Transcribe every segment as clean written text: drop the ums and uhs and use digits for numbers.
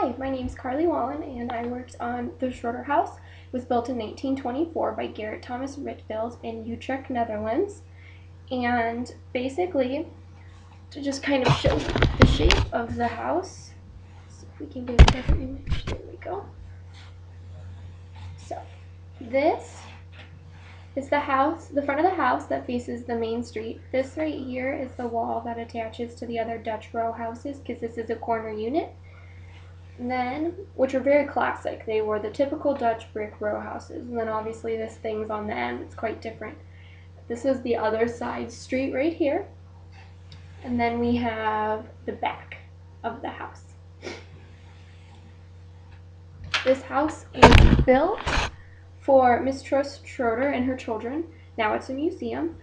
Hi, my name is Carlie and I worked on the Schroder house. It was built in 1924 by Gerrit Rietveld in Utrecht, Netherlands. And basically, to just kind of show the shape of the house, so if we can get a better image, there we go. So, this is the house, the front of the house that faces the main street. This right here is the wall that attaches to the other Dutch row houses because this is a corner unit. And then, which are very classic, they were the typical Dutch brick row houses. And then obviously this thing's on the end, it's quite different. This is the other side street right here. And then we have the back of the house. This house is built for Mistress Schroder and her children. Now it's a museum.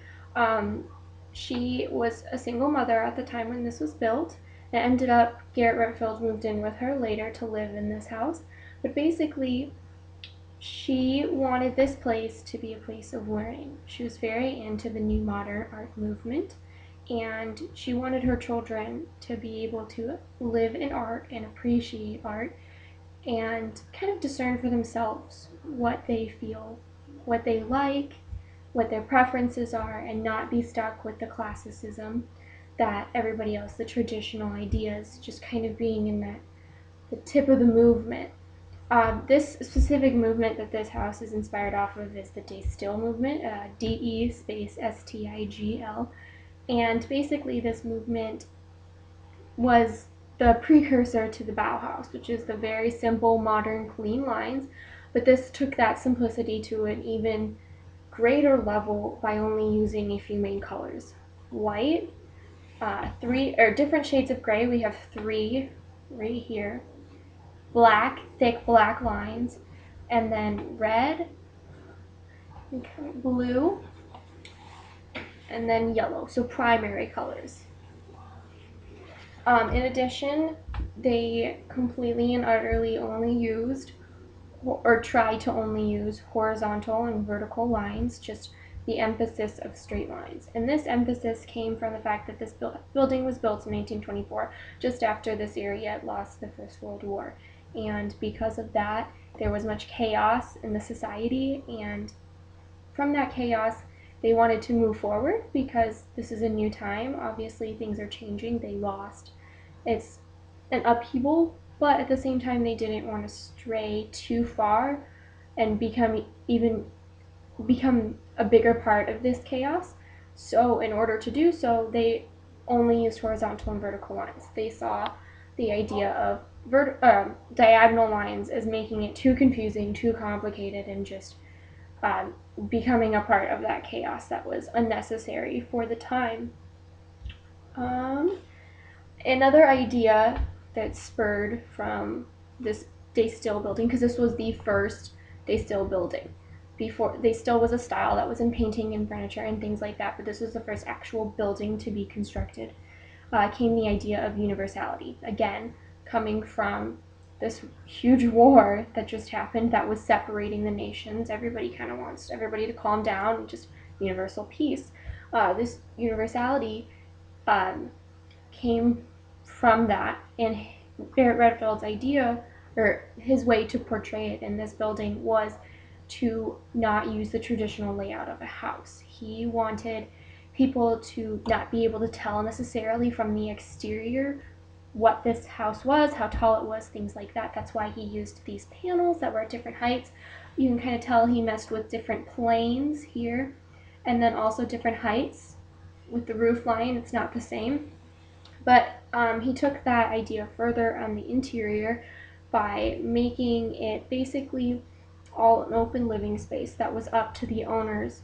She was a single mother at the time when this was built. It ended up, Gerrit Rietveld moved in with her later to live in this house. But basically, she wanted this place to be a place of learning. She was very into the new modern art movement, and she wanted her children to be able to live in art and appreciate art and kind of discern for themselves what they feel, what they like, what their preferences are, and not be stuck with the classicism that everybody else, the traditional ideas, just kind of being in the tip of the movement. This specific movement that this house is inspired off of is the Stijl movement, D-E space S-T-I-G-L. And basically this movement was the precursor to the Bauhaus, which is the very simple, modern, clean lines. But this took that simplicity to an even greater level by only using a few main colors. White, different shades of gray. We have 3 right here. Black, thick black lines, and then red, blue, and then yellow. So primary colors. In addition, they completely and utterly only used or tried to only use horizontal and vertical lines, just the emphasis of straight lines. And this emphasis came from the fact that this building was built in 1924, just after this area had lost the First World War. And because of that, there was much chaos in the society, and from that chaos, they wanted to move forward because this is a new time. Obviously, things are changing. They lost. It's an upheaval, but at the same time, they didn't want to stray too far and become a bigger part of this chaos. So in order to do so, they only used horizontal and vertical lines. They saw the idea of diagonal lines as making it too confusing, too complicated, and just becoming a part of that chaos that was unnecessary for the time. Another idea that spurred from this Stijl building, because this was the first Stijl building. Before, Stijl was a style that was in painting and furniture and things like that, but this was the first actual building to be constructed. Came the idea of universality, again, coming from this huge war that just happened that was separating the nations. Everybody kind of wants everybody to calm down and just universal peace. This universality came from that, and Gerrit Rietveld's idea, or his way to portray it in this building, was to not use the traditional layout of a house. He wanted people to not be able to tell necessarily from the exterior what this house was, how tall it was, things like that. That's why he used these panels that were at different heights. You can kind of tell he messed with different planes here, and then also different heights. With the roof line, it's not the same. But he took that idea further on the interior by making it basically all an open living space that was up to the owners'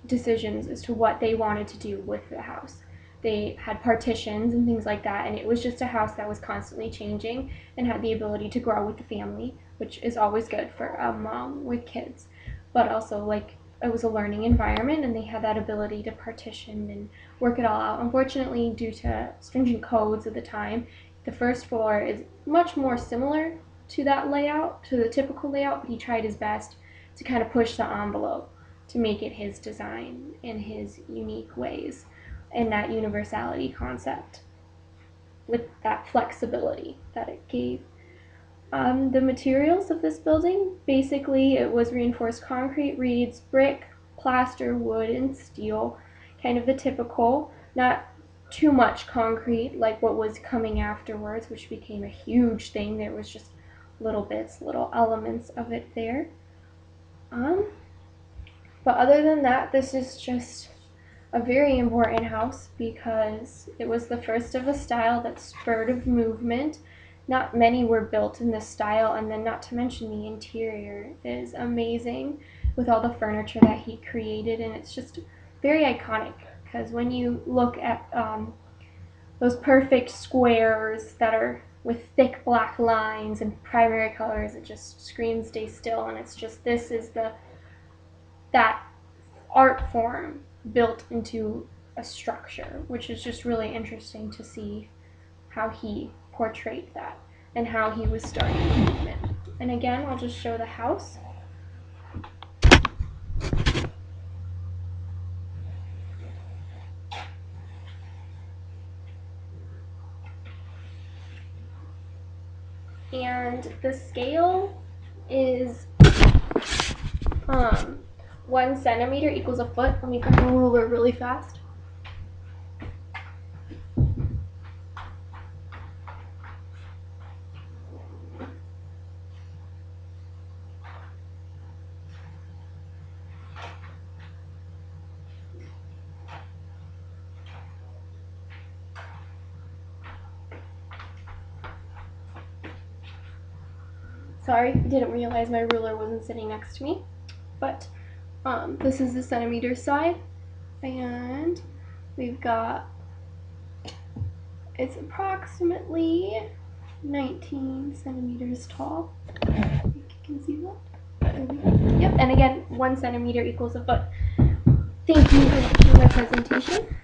decisions as to what they wanted to do with the house. They had partitions and things like that, and it was just a house that was constantly changing and had the ability to grow with the family, which is always good for a mom with kids. But also, like, it was a learning environment, and they had that ability to partition and work it all out. Unfortunately, due to stringent codes at the time, the first floor is much more similar to that layout, to the typical layout, but he tried his best to kind of push the envelope to make it his design in his unique ways and that universality concept. with that flexibility that it gave. The materials of this building, basically it was reinforced concrete, reeds, brick, plaster, wood, and steel, kind of the typical, not too much concrete like what was coming afterwards, which became a huge thing. There was just little bits, little elements of it there. But other than that, this is just a very important house because it was the first of a style that spurred of movement. Not many were built in this style, and then not to mention the interior is amazing with all the furniture that he created, and it's just very iconic because when you look at those perfect squares that are with thick black lines and primary colors, it just screams stay still, and it's just this is that art form built into a structure, which is just really interesting to see how he portrayed that and how he was starting the movement. And again, I'll just show the house. And the scale is 1 centimeter equals a foot. Let me grab a ruler really fast. Sorry, didn't realize my ruler wasn't sitting next to me. But this is the centimeter side, and we've got, it's approximately 19 centimeters tall. I think you can see that. There we go. Yep, and again, 1 centimeter equals a foot. Thank you for watching my presentation.